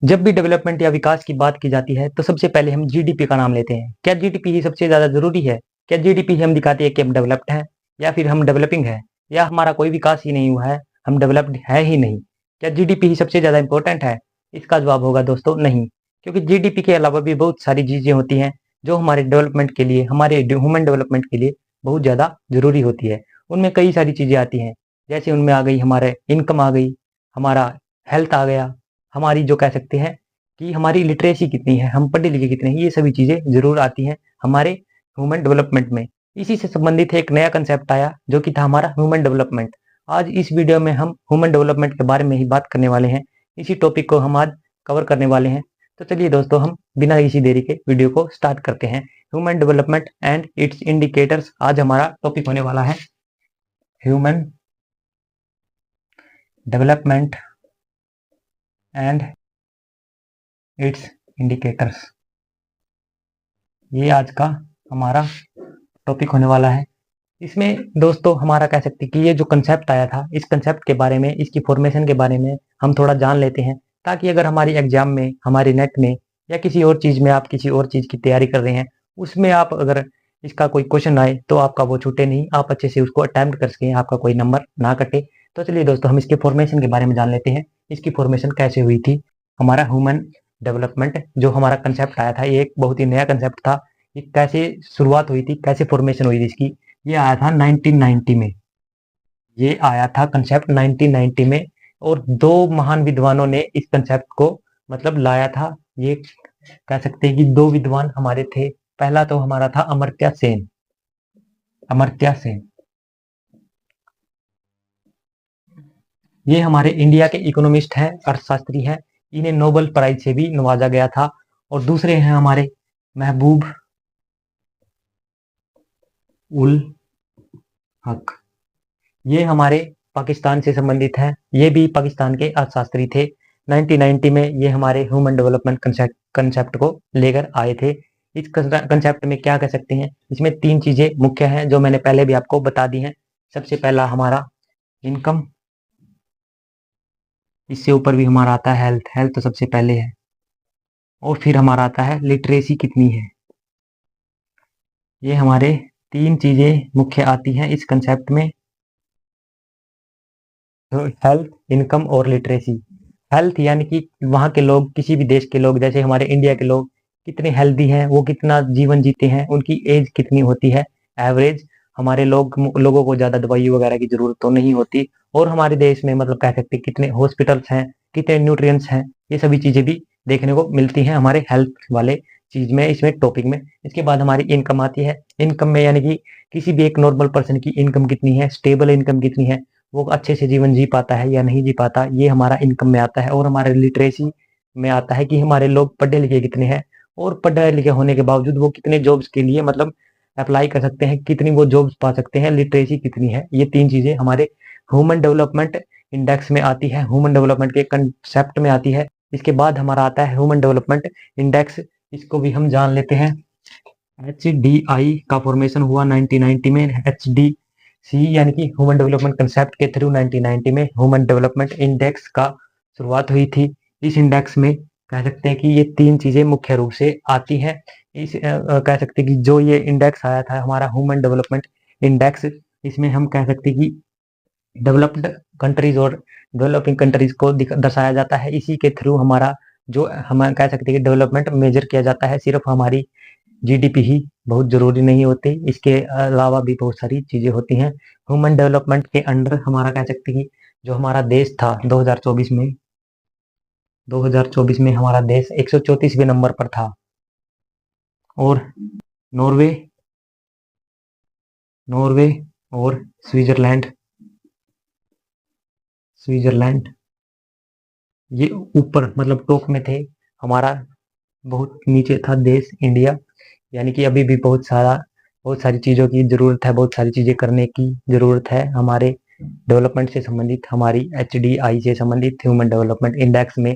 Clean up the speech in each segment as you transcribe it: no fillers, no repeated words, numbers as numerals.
जब भी डेवलपमेंट या विकास की बात की जाती है तो सबसे पहले हम जीडीपी का नाम लेते हैं। क्या जीडीपी ही सबसे ज्यादा जरूरी है? क्या जीडीपी ही हम दिखाती है कि हम डेवलप्ड हैं या फिर हम डेवलपिंग है, या हमारा कोई विकास ही नहीं हुआ है, हम डेवलप्ड है ही नहीं? क्या जीडीपी ही सबसे ज्यादा इंपॉर्टेंट है? इसका जवाब होगा दोस्तों नहीं, क्योंकि जीडीपी के अलावा भी बहुत सारी चीजें होती हैं जो हमारे डेवलपमेंट के लिए, हमारे ह्यूमन डेवलपमेंट के लिए बहुत ज्यादा जरूरी होती है। उनमें कई सारी चीजें आती हैं, जैसे उनमें आ गई हमारे इनकम आ गई, हमारा हेल्थ आ गया, हमारी जो कह सकते हैं कि हमारी लिटरेसी कितनी है, हम पढ़े लिखे कितने हैं, ये सभी चीजें जरूर आती हैं हमारे ह्यूमन डेवलपमेंट में। इसी से संबंधित एक नया कंसेप्ट आया जो कि था हमारा ह्यूमन डेवलपमेंट। आज इस वीडियो में हम ह्यूमन डेवलपमेंट के बारे में ही बात करने वाले हैं। इसी टॉपिक को हम आज कवर करने वाले हैं। तो चलिए दोस्तों, हम बिना किसी देरी के वीडियो को स्टार्ट करते हैं। Human development and it's indicators आज हमारा टॉपिक होने वाला है। Human development and it's indicators, ये आज का हमारा टॉपिक होने वाला है। इसमें दोस्तों हमारा कह सकते हैं कि ये जो कंसेप्ट आया था, इस कंसेप्ट के बारे में, इसकी फॉर्मेशन के बारे में हम थोड़ा जान लेते हैं, ताकि अगर हमारी एग्जाम में, हमारी नेट में या किसी और चीज़ में, आप किसी और चीज़ की तैयारी कर रहे हैं, उसमें आप अगर इसका कोई क्वेश्चन आए तो आपका वो छूटे नहीं, आप अच्छे से उसको अटेम्प्ट कर सकें, आपका कोई नंबर ना कटे। तो चलिए दोस्तों, हम इसके फॉर्मेशन के बारे में जान लेते हैं। इसकी फॉर्मेशन कैसे हुई थी? हमारा ह्यूमन डेवलपमेंट जो हमारा कंसेप्ट आया था, ये एक बहुत ही नया कंसेप्ट था। ये कैसे शुरुआत हुई थी, कैसे फॉर्मेशन हुई थी इसकी? ये आया था 1990 में। ये आया था कंसेप्ट 1990 में, और दो महान विद्वानों ने इस कंसेप्ट को मतलब लाया था। ये कह सकते हैं कि दो विद्वान हमारे थे। पहला तो हमारा था अमर्त्य सेन। अमर्त्य सेन ये हमारे इंडिया के इकोनॉमिस्ट हैं, अर्थशास्त्री हैं। इन्हें नोबेल प्राइज से भी नवाजा गया था। और दूसरे हैं हमारे महबूब उल हक। ये हमारे पाकिस्तान से संबंधित है। ये भी पाकिस्तान के अर्थशास्त्री थे। 1990 में ये हमारे ह्यूमन डेवलपमेंट कंसेप्ट को लेकर आए थे। इस कंसेप्ट में क्या कह सकते हैं, इसमें तीन चीजें मुख्य हैं जो मैंने पहले भी आपको बता दी हैं। सबसे पहला हमारा इनकम, इससे ऊपर भी हमारा आता है हेल्थ। हेल्थ तो सबसे पहले है। और फिर हमारा आता है लिटरेसी कितनी है। ये हमारे तीन चीजें मुख्य आती हैं इस कंसेप्ट में। हेल्थ, इनकम और लिटरेसी। हेल्थ यानी कि वहाँ के लोग, किसी भी देश के लोग, जैसे हमारे इंडिया के लोग कितने हेल्दी हैं, वो कितना जीवन जीते हैं, उनकी एज कितनी होती है एवरेज। हमारे लोगों को ज़्यादा दवाई वगैरह की जरूरत तो नहीं होती। और हमारे देश में मतलब कह सकते हैं कितने हॉस्पिटल्स हैं, कितने न्यूट्रिएंट्स हैं, ये सभी चीज़ें भी देखने को मिलती हैं हमारे हेल्थ वाले चीज़ में, इसमें टॉपिक में। इसके बाद हमारी इनकम आती है। इनकम में यानी कि किसी भी एक नॉर्मल पर्सन की इनकम कितनी है, स्टेबल इनकम कितनी है, वो अच्छे से जीवन जी पाता है या नहीं जी पाता, ये हमारा इनकम में आता है। और हमारे लिटरेसी में आता है कि हमारे लोग पढ़े लिखे कितने हैं, और पढ़े लिखे होने के बावजूद वो कितने जॉब्स के लिए मतलब अप्लाई कर सकते हैं, कितनी वो जॉब्स पा सकते हैं, लिटरेसी कितनी है। ये तीन चीजें हमारे ह्यूमन डेवलपमेंट इंडेक्स में आती है, ह्यूमन डेवलपमेंट के कंसेप्ट में आती है। इसके बाद हमारा आता है ह्यूमन डेवलपमेंट इंडेक्स। इसको भी हम जान लेते हैं। HDI का फॉर्मेशन हुआ 1990 में। HDC यानी कि ह्यूमन डेवलपमेंट कंसेप्ट के थ्रू 1990 में ह्यूमन डेवलपमेंट इंडेक्स का शुरुआत हुई थी। इस इंडेक्स में कह सकते हैं कि ये तीन चीजें मुख्य रूप से आती हैं। कह सकते हैं कि जो ये इंडेक्स आया था हमारा ह्यूमन डेवलपमेंट इंडेक्स, इसमें हम कह सकते हैं कि डेवलप्ड कंट्रीज और डेवलपिंग कंट्रीज को दर्शाया जाता है। इसी के थ्रू हमारा जो हम कह सकते हैं कि डेवलपमेंट मेजर किया जाता है। सिर्फ हमारी जीडीपी ही बहुत जरूरी नहीं होती, इसके अलावा भी बहुत सारी चीजें होती हैं। ह्यूमन डेवलपमेंट के अंडर हमारा कह सकते हैं कि जो हमारा देश था 2024 में हमारा देश 134वें नंबर पर था। और नॉर्वे नॉर्वे और स्विट्जरलैंड स्विट्जरलैंड ये ऊपर मतलब टॉप में थे। हमारा बहुत नीचे था देश इंडिया। यानी कि अभी भी बहुत सारी चीज़ों की ज़रूरत है, बहुत सारी चीज़ें करने की ज़रूरत है। हमारे डेवलपमेंट से संबंधित, हमारी HDI से संबंधित ह्यूमन डेवलपमेंट इंडेक्स में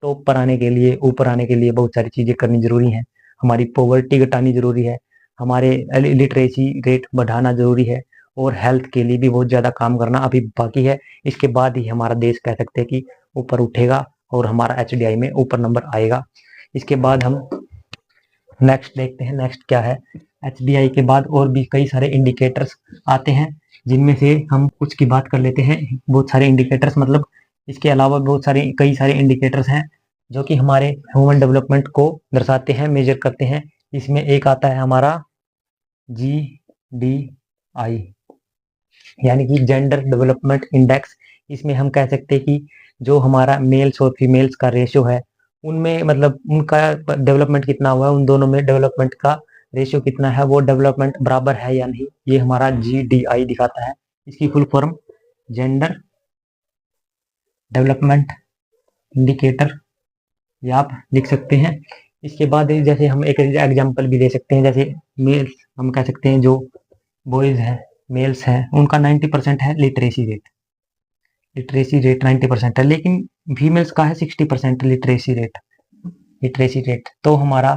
टॉप पर आने के लिए, ऊपर आने के लिए बहुत सारी चीज़ें करनी ज़रूरी हैं। हमारी पॉवर्टी घटानी ज़रूरी है, हमारे लिटरेसी रेट बढ़ाना ज़रूरी है, और हेल्थ के लिए भी बहुत ज़्यादा काम करना अभी बाकी है। इसके बाद ही हमारा देश कह सकते हैं कि ऊपर उठेगा और हमारा HDI में ऊपर नंबर आएगा। इसके बाद हम नेक्स्ट देखते हैं, नेक्स्ट क्या है। HDI के बाद और भी कई सारे इंडिकेटर्स आते हैं, जिनमें से हम कुछ की बात कर लेते हैं। बहुत सारे इंडिकेटर्स, मतलब इसके अलावा बहुत सारे कई सारे इंडिकेटर्स हैं जो कि हमारे ह्यूमन डेवलपमेंट को दर्शाते हैं, मेजर करते हैं। इसमें एक आता है हमारा GDI, यानी कि जेंडर डेवलपमेंट इंडेक्स। इसमें हम कह सकते हैं कि जो हमारा मेल्स और फीमेल्स का रेशियो है, उनमें मतलब उनका डेवलपमेंट कितना हुआ है, उन दोनों में डेवलपमेंट का रेशियो कितना है, वो डेवलपमेंट बराबर है या नहीं, ये हमारा GDI दिखाता है। इसकी full form gender development indicator, ये आप लिख सकते हैं। इसके बाद जैसे हम एक एग्जांपल भी दे सकते हैं, जैसे मेल्स हम कह सकते हैं, जो बॉयज हैं, मेल्स हैं, उनका 90% है लिटरेसी रेट। लिटरेसी रेट 90% है, लेकिन फीमेल्स का है 60% लिटरेसी रेट। लिटरेसी रेट तो हमारा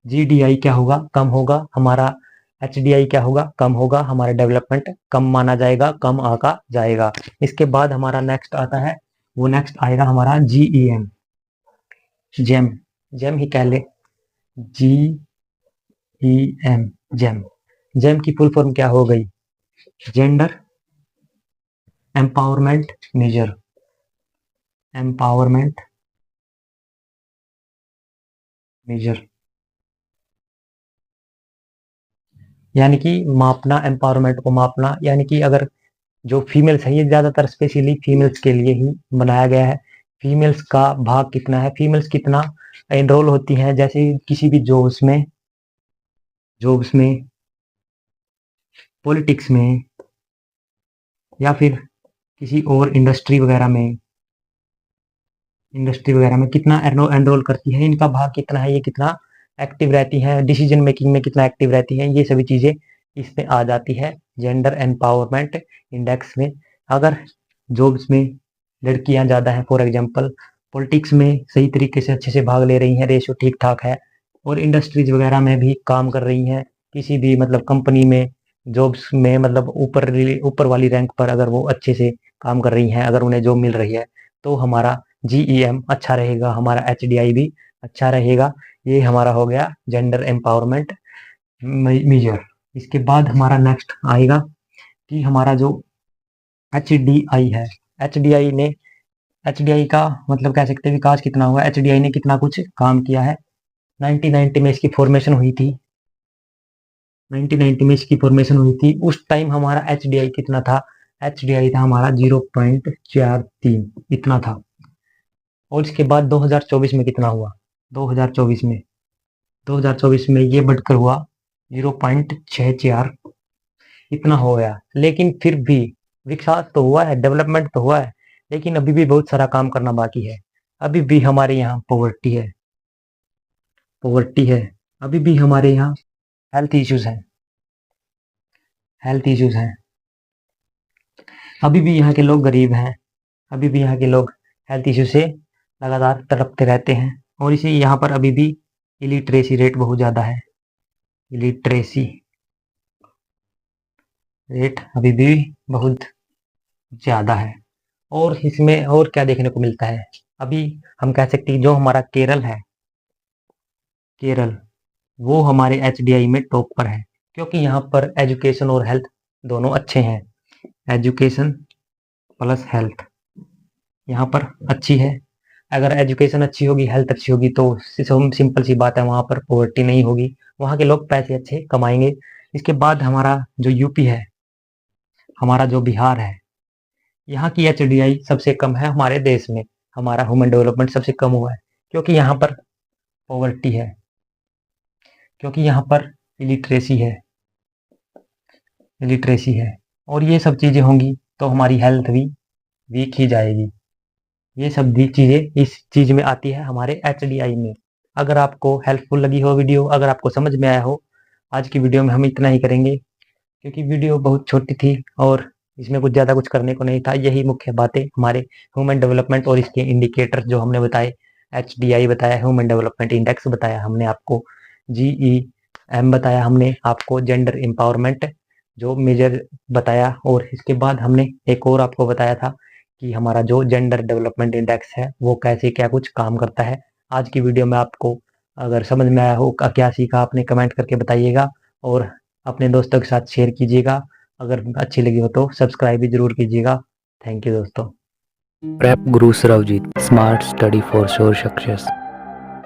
GDI क्या होगा, कम होगा। हमारा HDI क्या होगा, कम होगा। हमारा डेवलपमेंट कम माना जाएगा, कम आका जाएगा। इसके बाद हमारा नेक्स्ट आता है, वो नेक्स्ट आएगा हमारा GEM, जेम, जेम ही कह ले, GEM, जेम। जेम की फुल फॉर्म क्या हो गई, gender empowerment measure. Empowerment measure यानी कि मापना, एम्पावरमेंट को मापना, यानी कि अगर जो फीमेल्स है, ये ज्यादातर स्पेशली फीमेल्स के लिए ही बनाया गया है। फीमेल्स का भाग कितना है, फीमेल्स कितना एनरोल होती हैं, जैसे किसी भी जॉब्स में, पॉलिटिक्स में, या फिर किसी और इंडस्ट्री वगैरह में कितना एनरोल करती है, इनका भाग कितना है, ये कितना एक्टिव रहती हैं, डिसीजन मेकिंग में कितना एक्टिव रहती हैं, ये सभी चीजें इसमें आ जाती है जेंडर एम्पावरमेंट इंडेक्स में। अगर जॉब्स में लड़कियां ज़्यादा हैं, फॉर एग्जांपल पॉलिटिक्स में सही तरीके से अच्छे से भाग ले रही हैं, रेशियो ठीक ठाक है, और इंडस्ट्रीज वगैरह में भी काम कर रही हैं, किसी भी मतलब कंपनी में, जॉब्स में, मतलब ऊपर वाली रैंक पर अगर वो अच्छे से काम कर रही हैं, अगर उन्हें जॉब मिल रही है, तो हमारा GEM अच्छा रहेगा, हमारा HDI भी अच्छा रहेगा। ये हमारा हो गया जेंडर एम्पावरमेंट मेजर। इसके बाद हमारा नेक्स्ट आएगा कि हमारा जो HDI है, HDI ने HDI का मतलब कह सकते हैं विकास कितना हुआ, HDI ने कितना कुछ काम किया है। 1990 में इसकी फॉर्मेशन हुई थी, 1990 में इसकी फॉर्मेशन हुई थी। उस टाइम हमारा HDI कितना था, HDI था हमारा 0.43, इतना था। और इसके बाद 2024 में कितना हुआ, 2024 में ये बढ़कर हुआ 0.64, इतना हो गया। लेकिन फिर भी विकास तो हुआ है, डेवलपमेंट तो हुआ है, लेकिन अभी भी बहुत सारा काम करना बाकी है। अभी भी हमारे यहाँ पॉवर्टी है, अभी भी हमारे यहाँ हेल्थ इश्यूज हैं, अभी भी यहाँ के लोग गरीब हैं, अभी भी यहाँ के लोग हेल्थ इश्यू से लगातार तड़पते रहते हैं। और इसी यहाँ पर अभी भी इलिटरेसी रेट बहुत ज़्यादा है, इलिटरेसी रेट अभी भी बहुत ज़्यादा है। और इसमें और क्या देखने को मिलता है, अभी हम कह सकते हैं जो हमारा केरल है, केरल वो हमारे HDI में टॉप पर है, क्योंकि यहाँ पर एजुकेशन और हेल्थ दोनों अच्छे हैं। एजुकेशन प्लस हेल्थ यहाँ पर अच्छी है। अगर एजुकेशन अच्छी होगी, हेल्थ अच्छी होगी, तो सिंपल सी बात है, वहाँ पर पॉवर्टी नहीं होगी, वहाँ के लोग पैसे अच्छे कमाएंगे। इसके बाद हमारा जो यूपी है, हमारा जो बिहार है, यहाँ की HDI सबसे कम है हमारे देश में। हमारा ह्यूमन डेवलपमेंट सबसे कम हुआ है, क्योंकि यहाँ पर पॉवर्टी है, क्योंकि यहाँ पर इलिटरेसी है, और ये सब चीज़ें होंगी तो हमारी हेल्थ भी वीक ही जाएगी। ये सब भी चीज़ें इस चीज़ में आती है हमारे HDI में। अगर आपको हेल्पफुल लगी हो वीडियो, अगर आपको समझ में आया हो, आज की वीडियो में हम इतना ही करेंगे, क्योंकि वीडियो बहुत छोटी थी और इसमें कुछ ज़्यादा कुछ करने को नहीं था। यही मुख्य बातें हमारे ह्यूमन डेवलपमेंट और इसके इंडिकेटर्स जो हमने बताए, HDI बताया, ह्यूमन डेवलपमेंट इंडेक्स बताया हमने आपको, GEM बताया हमने आपको, जेंडर एम्पावरमेंट जो मेजर बताया, और इसके बाद हमने एक और आपको बताया था कि हमारा जो जेंडर डेवलपमेंट इंडेक्स है वो कैसे क्या कुछ काम करता है। आज की वीडियो में आपको अगर समझ में आया हो क्या सीखा आपने, कमेंट करके बताइएगा और अपने दोस्तों के साथ शेयर कीजिएगा। अगर अच्छी लगी हो तो सब्सक्राइब भी जरूर कीजिएगा। थैंक यू दोस्तों। Prep Guru Sarvjeet, smart study for sure success.